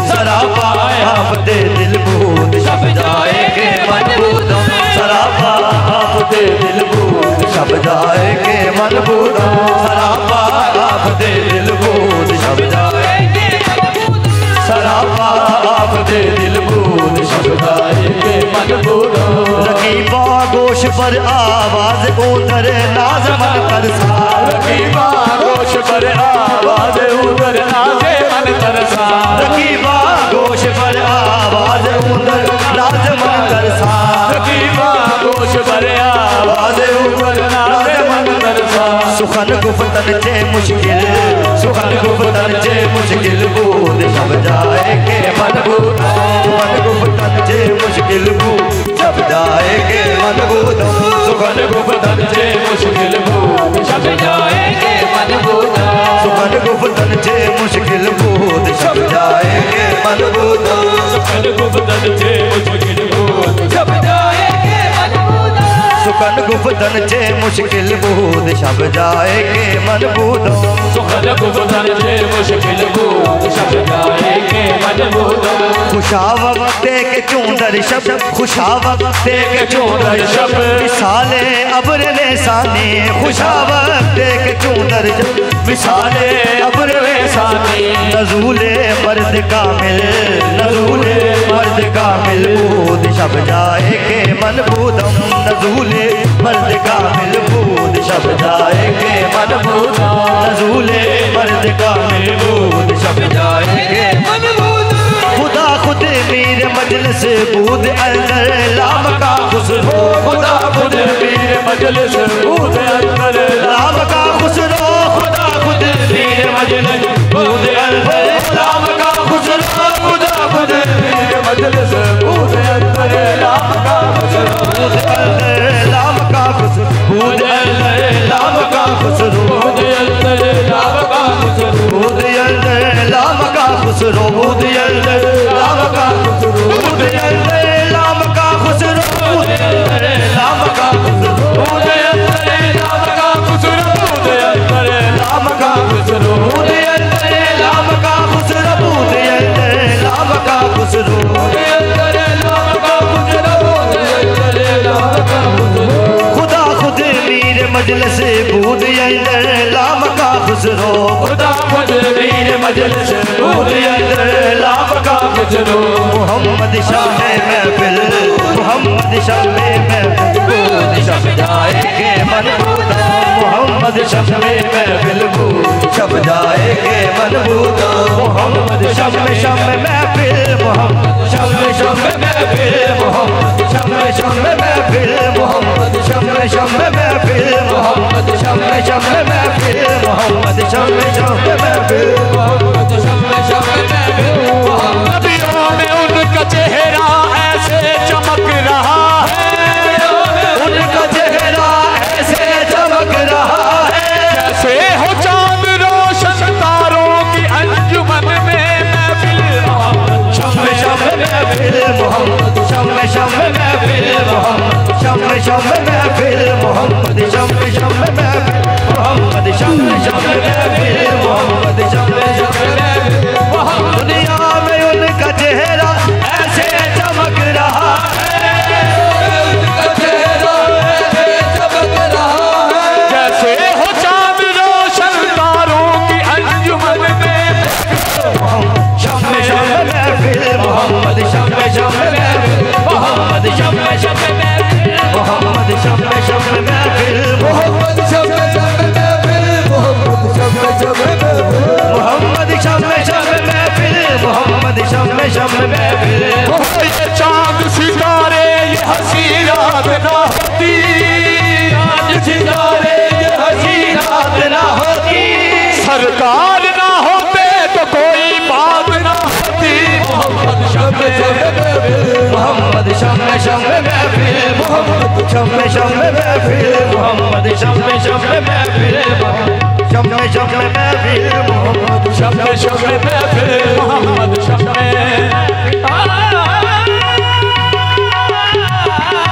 सरापा आफते दिल बूंद शब जाएंगे मनबूदों, सरापा आफते दिल बूंद शब जाएंगे मनबूदों, सरापा आफते दिल बूंद शब जाएंगे मनबूदों, सरापा आफते दिल बूंद शब जाएंगे मनबूदों। रकीबा गोश पर आवाज उधर नाज मन तरसा, रकीबा गोश पर आवाज उधर नाजे मन तरसा, रकीबा गोश पर आवाज उधर नाज मन तरसा, रकीबा गोश पर आवाज उधर नाजे मन तरसा। सुखन गुफ्तन चे मुश्किल, सुखन गुफ्तन चे मुश्किल बूंद शब जाएंगे मनबूदों, सुखन गुफ्तन चे मुश्किल बूंद शब जाएंगे मनबूदों, सुखन गुफ्तन चे मुश्किल बूंद शब जाएंगे मनबूदों, सुखन गुफ्तन चे मुश्किल बूंद शब जाएंगे मनबूदों, सुखन गुफ्तन चे मुश्किल बूंद शब जाएंगे मनबूदों, सुखन गुफ्तन चे मुश्किल बूंद शब जाएंगे मनबूदों, सुखन गुफ्तन चे मुश्किल बूंद शब जाएंगे मनबूदों। खुशा वक्त के चूंदर शब्द, खुशा वक्त के चूंदर शब्द, मिसाले अब्र रेसानी, खुशा वक्त के चूंदर शब्द, मिसाले अब्र रेसानी। नजूले मर्द कामिल, नजूले मर्द कामिल बूंद शब जाएंगे मनबूदम, नजूले मर्द कामिल बूंद शब जाएंगे मनबूदम, नजूले मर्द कामिल बूंद शब जाएंगे मनबूदम। खुदा खुद मीर मजलिस बूंद अंदर लाम का खुसरो, खुदा खुद मीर मजलिस बूंद अंदर लाम का खुसरो, खुदा खुद मीर मजलिस बूंद अंदर लाम का खुसरो, खुदा खुद मीर मजलिस बूंद अंदर लाम का खुसरो, बूंद अंदर लाम का खुसरो, बूंद अंदर लाम का खुसरो, बूंद अंदर लाम का खुसरो, बूंद अंदर लाम का खुसरो, बूंद अंदर लाम का खुसरो, बूंद अंदर लाम का खुसरो, बूंद अंदर लाम का खुसरो, बूंद अंदर लाम का खुसरो, बूंद अंदर लाम का खुसरो, बूंद अंदर लाम का खुसरो, बूंद अंदर लाम का खुसरो, बूंद अंदर लाम का खुसरो, बूंद अंदर लाम का खुसरो। खुदा खुद मीर मजलिस बूंद अंदर लाम का खुसरो, खुदा खुद मीर मजलिस बूंद अंदर लाम का खुसरो। मोहम्मद शाह महफिल, मोहम्मद शाह महफिल बूंद शब जाएंगे मनबूदों, मोहम्मद शाह महफिल बूंद शब जाएंगे मनबूदों, मोहम्मद शम्मे शम्मे महफिल मोहम्मद शम्मे शम्मे महफिल मोहम्मद शम्मे शम्मे महफिल मोहम्मद शम्मे शम्मे महफिल मोहम्मद शम्मे शम्मे महफिल मोहम्मद शम्मे शम्मे महफिल मोहम्मद शम्मे शम्मे महफिल मोहम्मद नबियों में उनका चेहरा ऐसे चमक रहा है, उनका चेहरा ऐसे चमक रहा है जैसे हो चांद रोशन तारों की अंजुमन में महफिल मोहम्मद शम्मे शम्मे महफिल मोहम्मद शम्मे शम्मे महफिल मोहम्मद शम्मे शम्मे महफिल मोहम्मद शम्मे शम्मे महफिल मोहम्मद शम्मे शम्मे महफिल मोहम्मद शम्मे शम्मे महफिल मोहम्मद दुनिया में उनका चेहरा ऐसे चमक रहा है, उनका चेहरा ऐसे चमक रहा है जैसे हो चांद रोशन तारों की अंजुमन में शम्मे शम्मे महफिल मोहम्मद शम्मे शम्मे महफिल मोहम्मद शम्मे शम्मे महफिल मोहम्मद शम्मे शम्मे महफिल मोहम्मद शम्मे शम्मे महफिल मोहम्मद शम्मे शम्मे महफिल मोहम्मद शम्मे शम्मे महफिल मोहम्मद शम्मे शम्मे महफिल ये चांद सितारे ये हंसी रात ना होती, चांद सितारे ये हंसी रात ना होती, सरकार ना होते तो कोई बात ना होती। मोहम्मद शम्मे शम्मे महफिल मोहम्मद शम्मे शम्मे महफिल मोहम्मद शम्मे शम्मे महफिल मोहम्मद शम्मे शम्मे महफिल शम्मे शम्मे महफिल मोहम्मद शम्मे शम्मे महफिल मोहम्मद शम्मे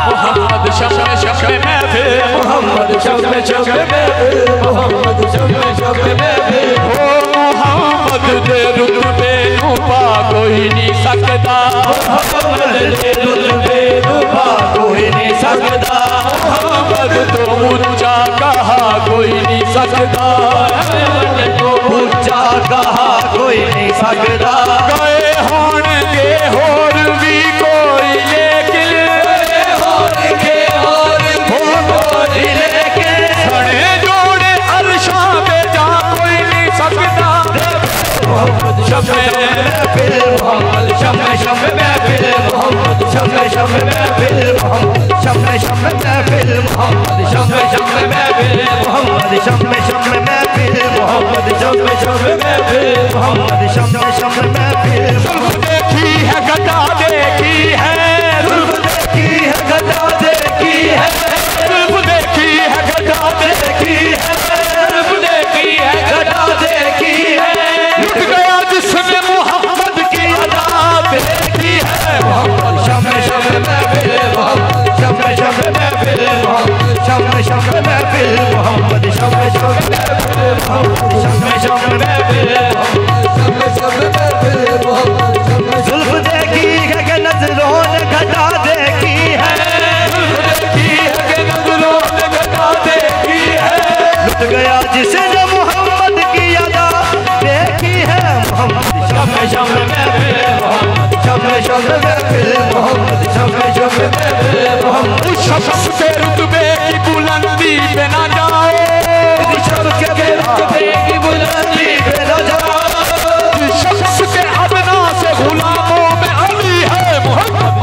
मोहम्मद शम्मे शम्मे महफिल मोहम्मद शम्मे शम्मे महफिल मोहम्मद शम्मे शम्मे महफिल ओ मोहम्मद दे रुतबे नू पा कोई नहीं सकदा, मोहम्मद दे रुतबे नू पा कोई नहीं सकदा, मोहम्मद तो ऊंचा कहा कोई नहीं सकदा, तो ऊंचा कहा कोई नहीं सकदा, गए होंगे होर भी कोई लेकिन होंगे और कोई लेकिन सड़े जोड़े अरशा पे जा कोई नहीं सकदा। मोहम्मद शम्मे महफिल मोहम्मद शम्मे शम्मे महफिल मोहम्मद शम्मे शम्मे महफिल मोहम्मद शम्मे शम्मे महफिल मोहम्मद शम्मे शम्मे महफिल मोहम्मद शम्मे शम्मे महफिल मोहम्मद शम्मे शम्मे महफिल मोहम्मद शम्मे शम्मे महफिल देखी है गदा देखी है, देखी है गदा देखी है, देखी है गदा देखी है, देखी है गदा देखी है, लुट गया जिसने मोहम्मद की अदा देखी है। मोहम्मद शम्मे शम्मे महफिल मोहम्मद शम्मे शम्मे महफिल मोहम्मद शम्मे शम्मे महफिल मोहम्मद शम्मे शम्मे महफिल मोहम्मद शम्मे शम्मे महफिल मोहम्मद शम्मे शम्मे महफिल मोहम्मद जुल्फ देखी है कि नजरों ने घटा देखी है, देखी है कि नजरों ने गदा देखी है, लुट गया जिसने मोहम्मद की अदा देखी है, मोहम्मद शम्मे शम्मे महफिल मोहम्मद शम्मे शम्मे महफिल मोहम्मद शम्मे शम्मे महफिल मोहम्मद उस शख्स के रुतबे की बुलंदी पे ना जाओ, शख्स के रुतबे की बुलंदी पे न जाओ, जिस शख्स के अदना से गुलामों में अली है मोहम्मद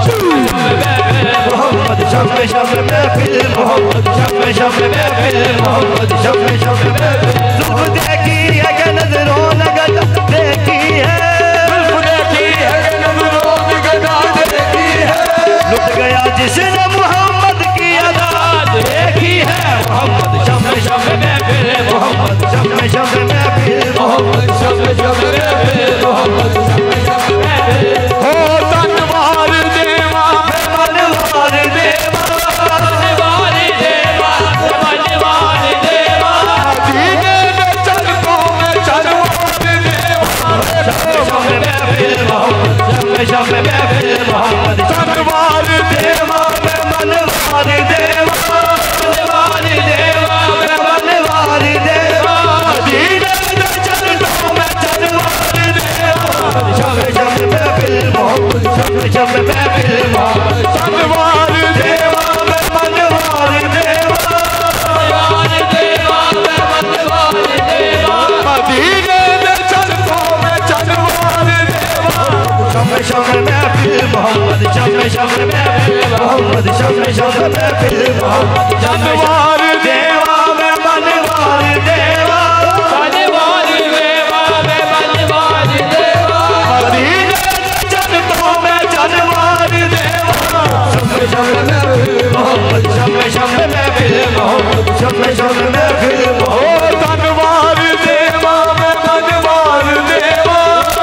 मोहम्मद शम्मे शम्मे महफिल मोहम्मद शम्मे शम्मे महफिल मोहम्मद शम्मे शम्मे महफिल जुल्फ देखी है कि नजरों ने गदा देखी है, देखी है कि नजरों ने गदा देखी है, लुट गया जिसने मोहम्मद की अदा महफिल मोहम्मद मनवार देवा में मनवार देवा मनवार देवा में मनवार देवा मदीने जन्नतों में जनवार देवा शम्मे शम्मे महफिल मोहम्मद शम्मे शम्मे महफिल मोहम्मद शम्मे शम्मे महफिल मोहम्मद मनवार देवा में मनवार देवा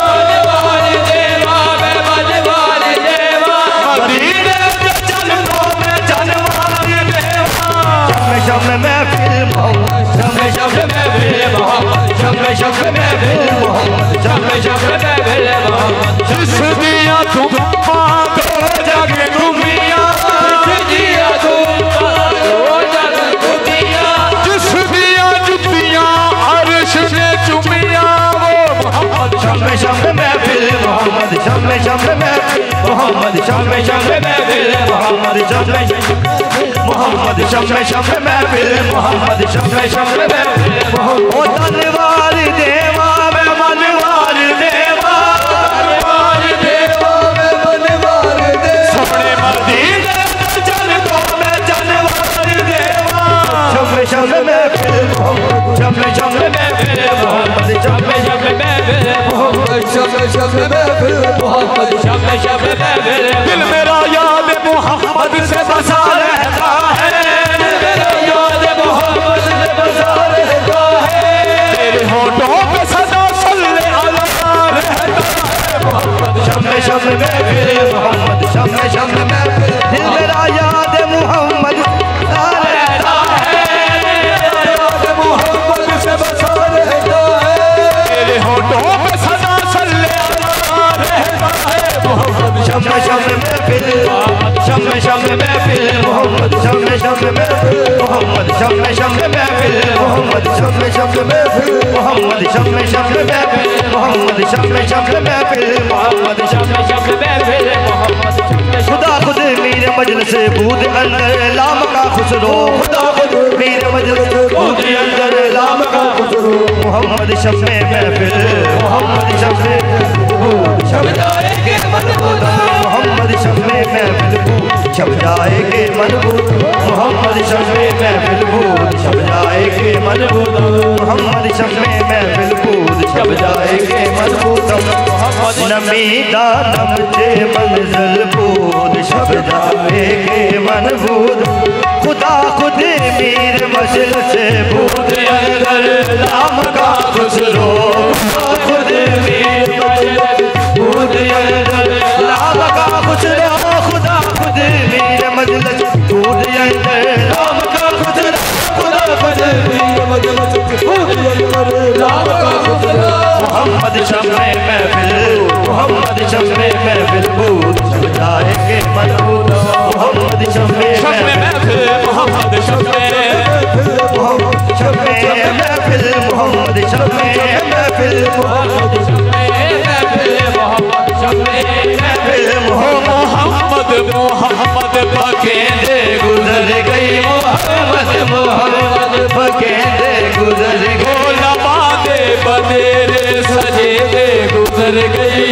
मनवार देवा में मनवार देवा मदीने जन्नतों में जनवार देवा शम्मे शम्मे महफिल मोहम्मद शम्मे शम्मे महफिल मोहम्मद शम्मे शम्मे महफिल मोहम्मद शम्मे शम्मे महफिल मोहम्मद जिस दिया तुम पागो जग घूमिया जिया धूपा ओ जग दुनिया जिस दिया जुतिया अर्श ने चुमिया वो मोहम्मद शम्मे शम्मे महफिल मोहम्मद शम्मे शम्मे महफिल मोहम्मद शम्मे शम्मे महफिल मोहम्मद शम्मे मोहम्मद शम्मे शम्मे महफिल मोहम्मद शम्मे शम्मे महफिल मोहम्मद ओ तलवार देवा में मनवार देवा मनवार देवा में मनवार देवा सपने मदीने जन्नतों में जनवार देवा शम्मे शम्मे महफिल मोहम्मद शम्मे शम्मे महफिल मोहम्मद शम्मे शम्मे महफिल मोहम्मद शम्मे शम्मे महफिल मोहम्मद शम्मे शम्मे महफिल दिल मेरा याद मोहम्मद से बसा रहता है मेरा याद मोहम्मद से बसा रहता है तेरे होठों पे सदा सल्ले अला रहता है मोहम्मद शम्मे शम्मे महफिल मोहम्मद शम्मे शम्मे महफिल दिल मेरा याद मोहम्मद सा रहता है याद मोहम्मद से बसा रहता है तेरे होठों पे सदा सल्ले अला रहता है मोहम्मद शम्मे शम्मे महफिल शम्मे शम्मे महफिल मोहम्मद शम्मे शम्मे महफिल मोहम्मद शम्मे शम्मे महफिल मोहम्मद शम्मे शम्मे महफिल मोहम्मद शम्मे शम्मे महफिल मोहम्मद शम्मे शम्मे महफिल मोहम्मद शम्मे शम्मे महफिल मोहम्मद खुदा खुद मीर मजलिस बूद अंदर लाम का खुसरो खुदा खुद मीर मजलिस बूद अंदर लाम का खुसरो मोहम्मद शम्मे महफिल मोहम्मद शम्मे छप जाएंगे मनबूद मोहम्मद शम्मे महफिल छप जाएंगे मनबूद मोहम्मद शम्मे महफिल छप जाएंगे मनबूद मोहम्मद शम्मे महफिल छप जाएंगे मनबूद नमीदा नमचे मंजिल बूद छप जाएंगे मनबूद खुदा खुद मीर मजिल से बूद अंदर लाम का खुसरो खुद मीर मजिल बूद अंदर लाम का खुसरो खुदा खुद मीर मजिल बूद अंदर लाम का खुसरो खुदा खुद मीर मजिल बूद अंदर लाम का खुसरो मोहम्मद शम्मे महफिल मोहम्मद शम्मे महफिल बूद छप जाएंगे मनबूद मोहम्मद शम्मे महफिल मोहम्मद शम्मे शम्मे महफिल मोहम्मद शम्मे महफिल मोहम्मद मोहम्मद मोहम्मद पकेंदे गुजर गई मोहम्मद मोहम्मद पकेंदे गुजर गई लबादे बदेरे सजे दे गुजर गई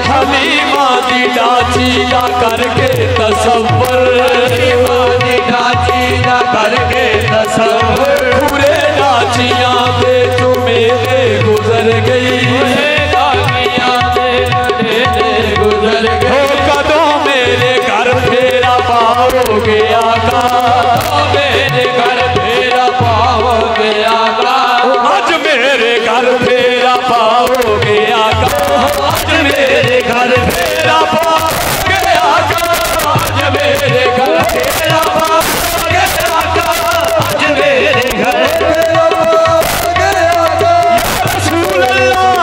हलीमा दी डाची दा करके तसव्वुर करके तसव्वुर पूरे डाचियां दे चुमे दे गुजर गई गुजर हो कदों मेरे घर फेरा पाओगे आका मेरे घर फेरा पाओगे आका आज मेरे घर फेरा पाओगे आका आज मेरे घर फेरा पाओगे आका आज मेरे घर फेरा पाओगे आका आज मेरे घर रसूल अल्लाह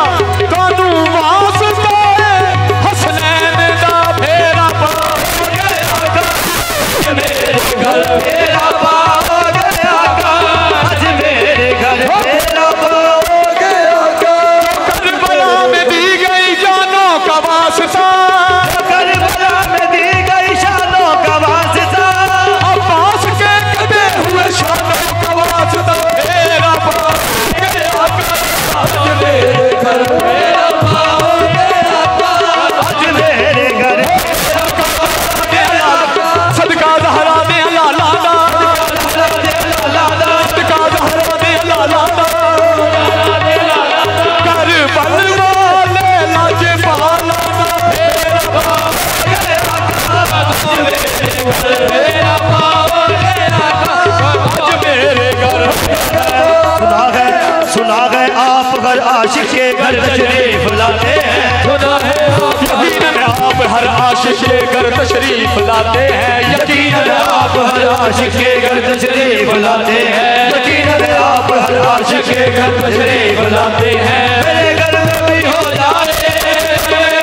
हर आशिक के घर तशरीफ लाते हैं। यकीनन आप हर आशिक के घर तशरीफ लाते हैं। यकीनन आप हर आशिक के घर तशरीफ लाते हैं। यकीनन आप हर आशिक के घर तशरीफ लाते हैं। मेरे घर में भी हो जाए,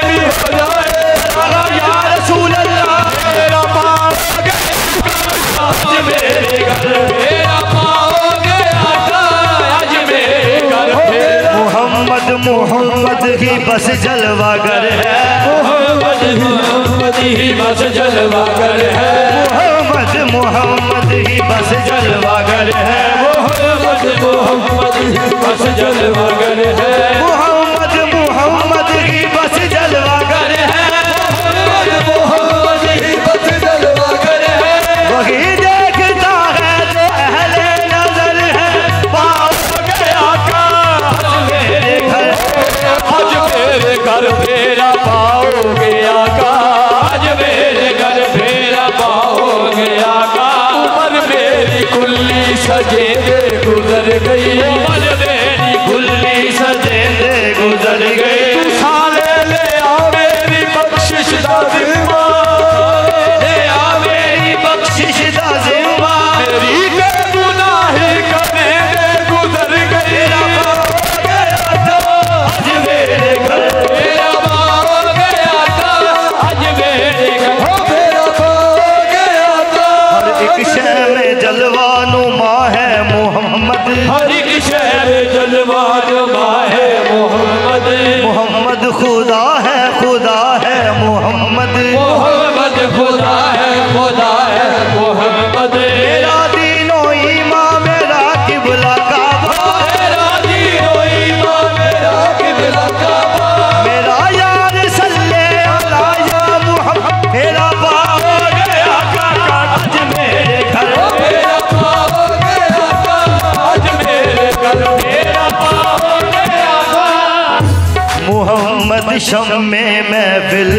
भी हो जाए या रसूल अल्लाह, मेरा पाओगे आज मेरे घर, मेरा पाओगे आज मेरे घर। मोहम्मद मोहम्मद ही बस जलवागर है। मोहम्मद ही बस जलवागर है। मोहम्मद मोहम्मद ही बस जलवागर है। मोहम्मद मोहम्मद ही बस जलवागर है। मोहम्मद मोहम्मद ही बस जलवागर है। मोहम्मद मोहम्मद ही बस जलवागर है। वही देखता है जो अहले नजर है। पाओगे आका आज मेरे घर, आज मेरे घर फेरा पाओगे आका। आज मेरे घर फेरा पाओगे आका। उम्र मेरी कुल्ली सजे दे गुजर गई। उम्र मेरी कुल्ली सजे दे गुजर गई। सारे ले आ मेरी बख्शिश दा जिम्मा, ले आ मेरी बख्शिश दा जिम्मा। मेरी ते गुनाही करने दे गुजर गई। आज मेरे घर फेरा पाओगे आका। आज मेरे घर फेरा पाओगे आका। हर एक शहर में जलवा नुमा है मोहम्मद। हर एक शहर में जलवा नुमा है मोहम्मद। मोहम्मद खुदा है, खुदा है मोहम्मद। मोहम्मद खुदा है, खुदा है मोहम्मद। मेरा दीनो ईमान मेरा किबला काबा। मेरा दीनो ईमान मेरा किबला काबा। मेरा यार सल्ले अला या मोहम्मद। मेरा पाओगे आका आज मेरे घर, मेरा पाओगे आका आज मेरे घर, मेरा पाओगे आका। मोहम्मद शम्मे महफिल